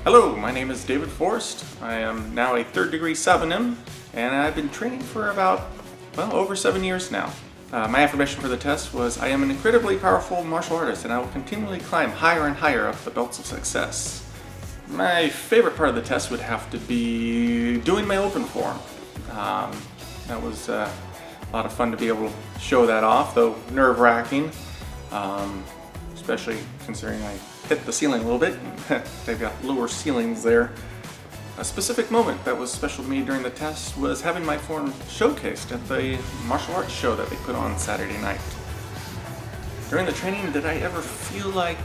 Hello, my name is David Forrest. I am now a third degree Sabanim, and I've been training for about, over 7 years now. My affirmation for the test was, I am an incredibly powerful martial artist and I will continually climb higher and higher up the belts of success. My favorite part of the test would have to be doing my open form. That was a lot of fun to be able to show that off, though nerve-wracking, especially considering I hit the ceiling a little bit. They've got lower ceilings there. A specific moment that was special to me during the test was having my form showcased at the martial arts show that they put on Saturday night. During the training, did I ever feel like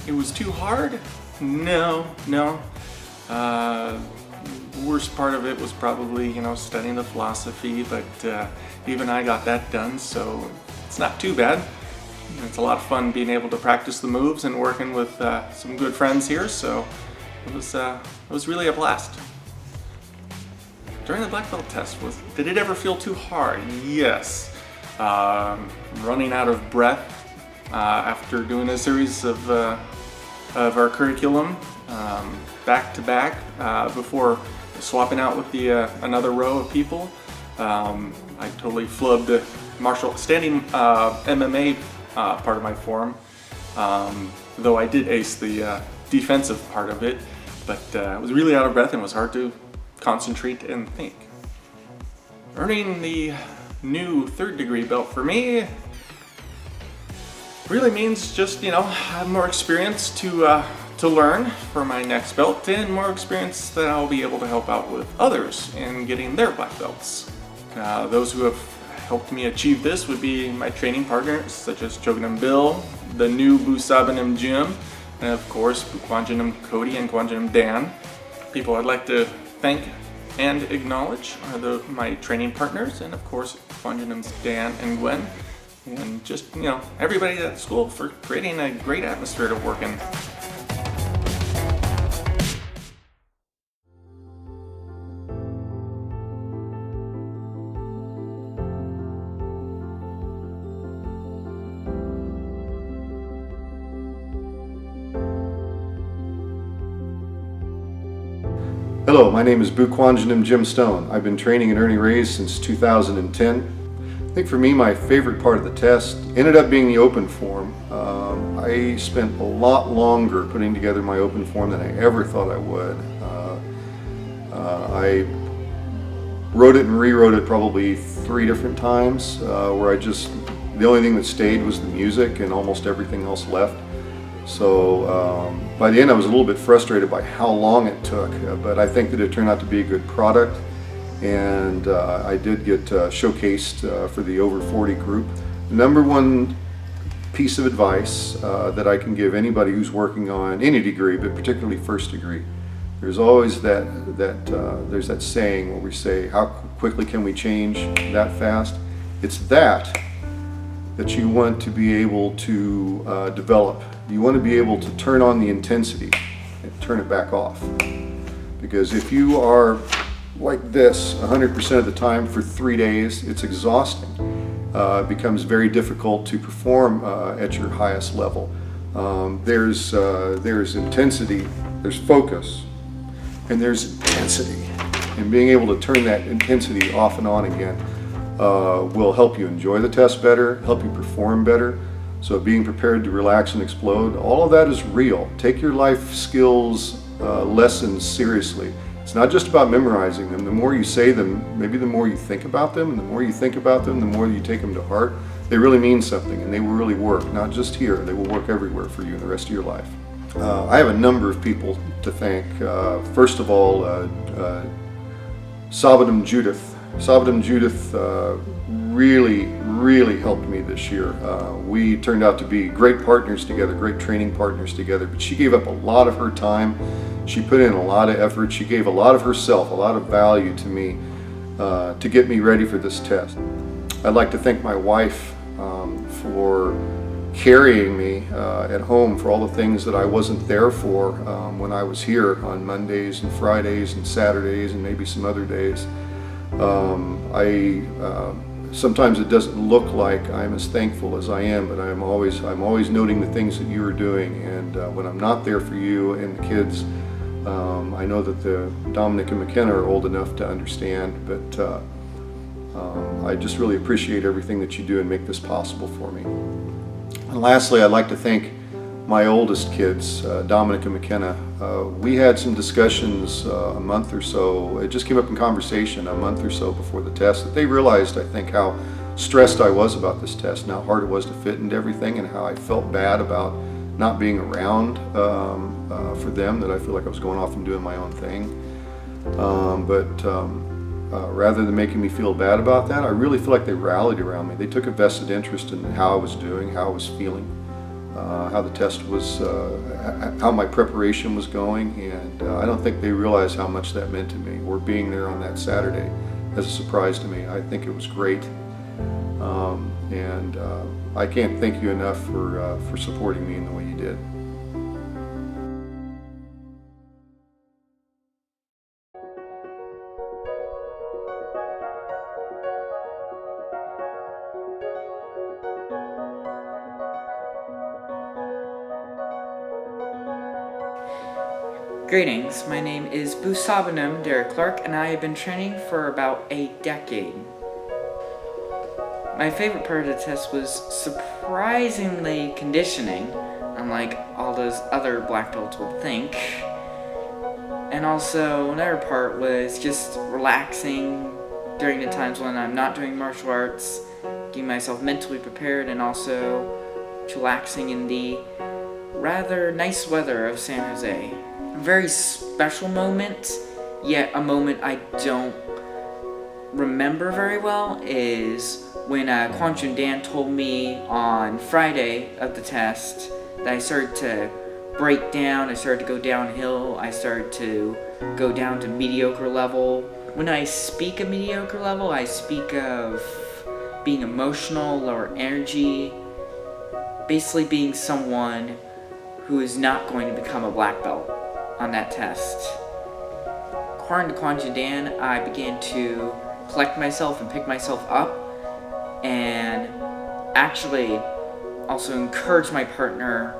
it was too hard? No. The worst part of it was probably, studying the philosophy, but even I got that done, so it's not too bad. It's a lot of fun being able to practice the moves and working with some good friends here, so it was really a blast. During the black belt test, did it ever feel too hard? Yes. Running out of breath after doing a series of our curriculum back to back before swapping out with another row of people. I totally flubbed the standing MMA part of my form, though I did ace the defensive part of it, but I was really out of breath and it was hard to concentrate and think. Earning the new third degree belt for me really means just, have more experience to learn for my next belt and more experience that I'll be able to help out with others in getting their black belts. Those who have helped me achieve this would be my training partners such as Choganam Bill, the new Sabanim Jim, and of course Kwanzaa Cody and Kwanzaa Dan. People I'd like to thank and acknowledge are my training partners, and of course Kwanzaa Dan and Gwen, and just everybody at school for creating a great atmosphere to work in. Hello, my name is Kwanzaa Jim Stone. I've been training in Ernie Reyes since 2010. I think for me, my favorite part of the test ended up being the open form. I spent a lot longer putting together my open form than I ever thought I would. I wrote it and rewrote it probably 3 different times, where the only thing that stayed was the music and almost everything else left. So by the end I was a little bit frustrated by how long it took, but I think that it turned out to be a good product, and I did get showcased for the over 40 group. The number one piece of advice that I can give anybody who's working on any degree, but particularly first degree, there's always there's that saying where we say, how quickly can we change that fast? It's that you want to be able to develop. You want to be able to turn on the intensity and turn it back off. Because if you are like this 100% of the time for 3 days, it's exhausting. It becomes very difficult to perform at your highest level. There's intensity, there's focus, and there's intensity. And being able to turn that intensity off and on again will help you enjoy the test better, help you perform better. So being prepared to relax and explode, all of that is real. Take your life skills lessons seriously. It's not just about memorizing them. The more you say them, maybe the more you think about them, and the more you think about them, the more you take them to heart. They really mean something, and they will really work, not just here. They will work everywhere for you in the rest of your life. I have a number of people to thank. First of all, Sabanim Judith. Sabanim Judith really helped me this year. We turned out to be great partners together, great training partners together, but she gave up a lot of her time. She put in a lot of effort. She gave a lot of herself, a lot of value to me to get me ready for this test. I'd like to thank my wife for carrying me at home for all the things that I wasn't there for when I was here on Mondays and Fridays and Saturdays and maybe some other days. Sometimes it doesn't look like I'm as thankful as I am, but I'm always noting the things that you are doing, and when I'm not there for you and the kids, I know that the Dominic and McKenna are old enough to understand, but I just really appreciate everything that you do and make this possible for me. And lastly, I'd like to thank my oldest kids, Dominic and McKenna. We had some discussions a month or so, it just came up in conversation a month or so before the test, that they realized, I think, how stressed I was about this test and how hard it was to fit into everything, and how I felt bad about not being around for them, that I feel like I was going off and doing my own thing. Rather than making me feel bad about that, I really feel like they rallied around me. They took a vested interest in how I was doing, how I was feeling, how the test was, how my preparation was going, and I don't think they realized how much that meant to me, or being there on that Saturday as a surprise to me. I think it was great, and I can't thank you enough for supporting me in the way you did. Greetings, my name is Busabanum Derek Clark, and I have been training for about a decade. My favorite part of the test was surprisingly conditioning, unlike all those other black belts would think. And also, another part was just relaxing during the times when I'm not doing martial arts, getting myself mentally prepared, and also relaxing in the rather nice weather of San Jose. A very special moment, yet a moment I don't remember very well, is when Kwanzaa Dan told me on Friday of the test that I started to break down, I started to go downhill, I started to go down to mediocre level. When I speak of mediocre level, I speak of being emotional, lower energy, basically being someone who is not going to become a black belt on that test. According to Kwanzaa Dan, I began to collect myself and pick myself up, and actually also encourage my partner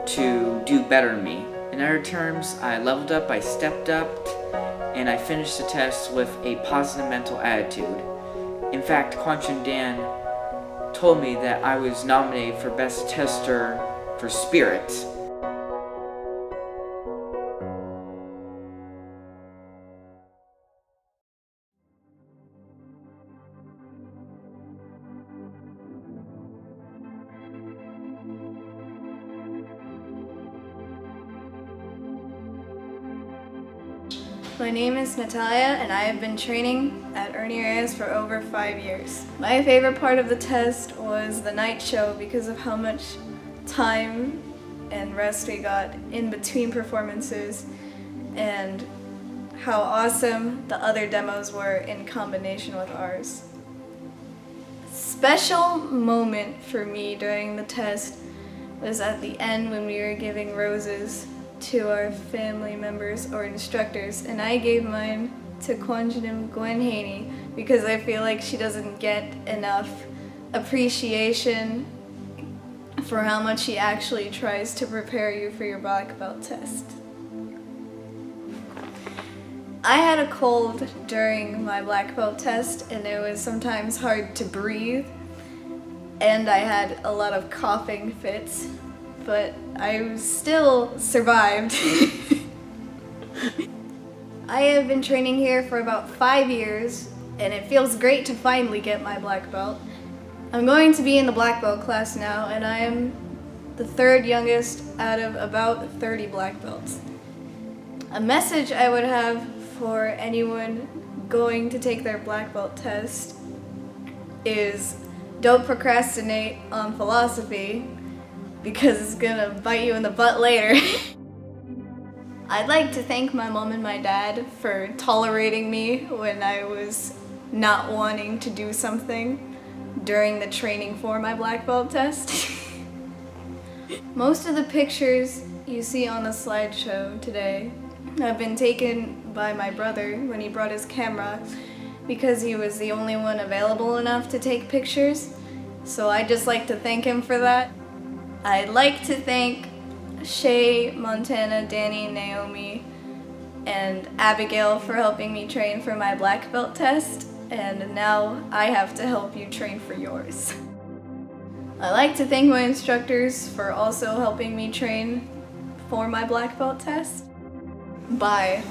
to do better than me. In other terms, I leveled up, I stepped up, and I finished the test with a positive mental attitude. In fact, Kwanzaa Dan told me that I was nominated for Best Tester for Spirit. My name is Natalia, and I have been training at Ernie Reyes for over 5 years. My favorite part of the test was the night show because of how much time and rest we got in between performances, and how awesome the other demos were in combination with ours. Special moment for me during the test was at the end when we were giving roses to our family members or instructors, and I gave mine to Kwanzaa Gwen Haney because I feel like she doesn't get enough appreciation for how much she actually tries to prepare you for your black belt test. I had a cold during my black belt test, and it was sometimes hard to breathe, and I had a lot of coughing fits, but I still survived. I have been training here for about 5 years, and it feels great to finally get my black belt. I'm going to be in the black belt class now, and I am the third youngest out of about 30 black belts. A message I would have for anyone going to take their black belt test is don't procrastinate on philosophy, because it's gonna bite you in the butt later. I'd like to thank my mom and my dad for tolerating me when I was not wanting to do something during the training for my black belt test. Most of the pictures you see on the slideshow today have been taken by my brother when he brought his camera, because he was the only one available enough to take pictures. So I'd just like to thank him for that. I'd like to thank Shay, Montana, Danny, Naomi, and Abigail for helping me train for my black belt test, and now I have to help you train for yours. I like to thank my instructors for also helping me train for my black belt test. Bye.